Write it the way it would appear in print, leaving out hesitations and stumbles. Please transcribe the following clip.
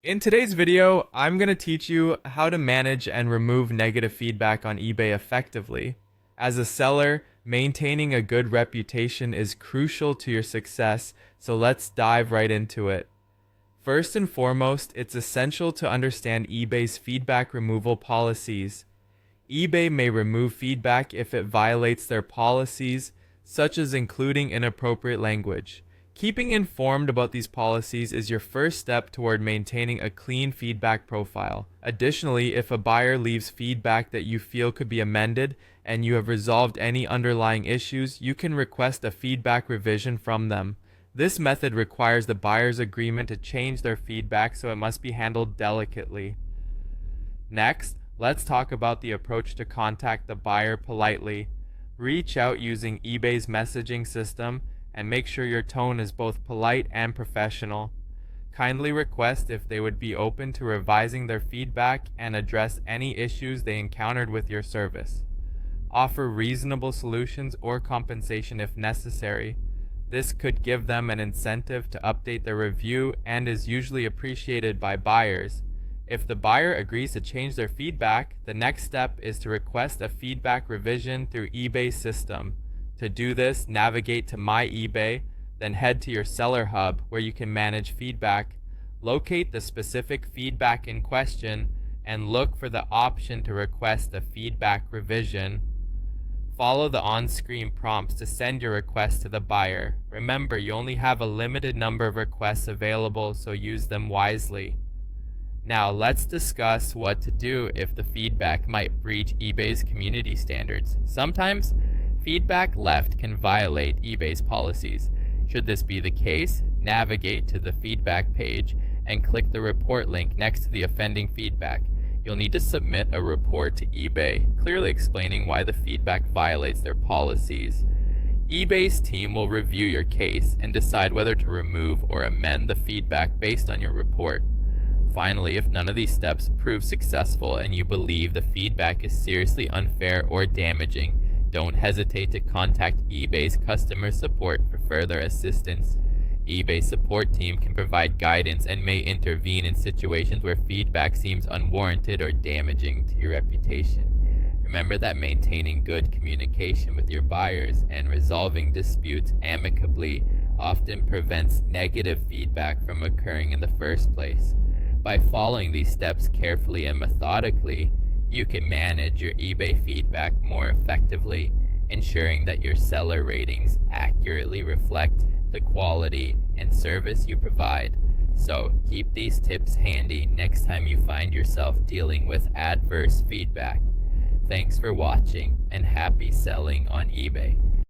In today's video, I'm going to teach you how to manage and remove negative feedback on eBay effectively. As a seller, maintaining a good reputation is crucial to your success, so let's dive right into it. First and foremost, it's essential to understand eBay's feedback removal policies. eBay may remove feedback if it violates their policies, such as including inappropriate language. Keeping informed about these policies is your first step toward maintaining a clean feedback profile. Additionally, if a buyer leaves feedback that you feel could be amended and you have resolved any underlying issues, you can request a feedback revision from them. This method requires the buyer's agreement to change their feedback, so it must be handled delicately. Next, let's talk about the approach to contact the buyer politely. Reach out using eBay's messaging system and make sure your tone is both polite and professional. Kindly request if they would be open to revising their feedback and address any issues they encountered with your service. Offer reasonable solutions or compensation if necessary. This could give them an incentive to update their review and is usually appreciated by buyers. If the buyer agrees to change their feedback, the next step is to request a feedback revision through eBay's system. To do this, navigate to My eBay, then head to your Seller Hub where you can manage feedback. Locate the specific feedback in question and look for the option to request a feedback revision. Follow the on-screen prompts to send your request to the buyer. Remember, you only have a limited number of requests available, so use them wisely. Now let's discuss what to do if the feedback might breach eBay's community standards. Sometimes, feedback left can violate eBay's policies. Should this be the case, navigate to the feedback page and click the report link next to the offending feedback. You'll need to submit a report to eBay, clearly explaining why the feedback violates their policies. eBay's team will review your case and decide whether to remove or amend the feedback based on your report. Finally, if none of these steps prove successful and you believe the feedback is seriously unfair or damaging, don't hesitate to contact eBay's customer support for further assistance. eBay's support team can provide guidance and may intervene in situations where feedback seems unwarranted or damaging to your reputation. Remember that maintaining good communication with your buyers and resolving disputes amicably often prevents negative feedback from occurring in the first place. By following these steps carefully and methodically, you can manage your eBay feedback more effectively, ensuring that your seller ratings accurately reflect the quality and service you provide. So keep these tips handy next time you find yourself dealing with adverse feedback. Thanks for watching and happy selling on eBay.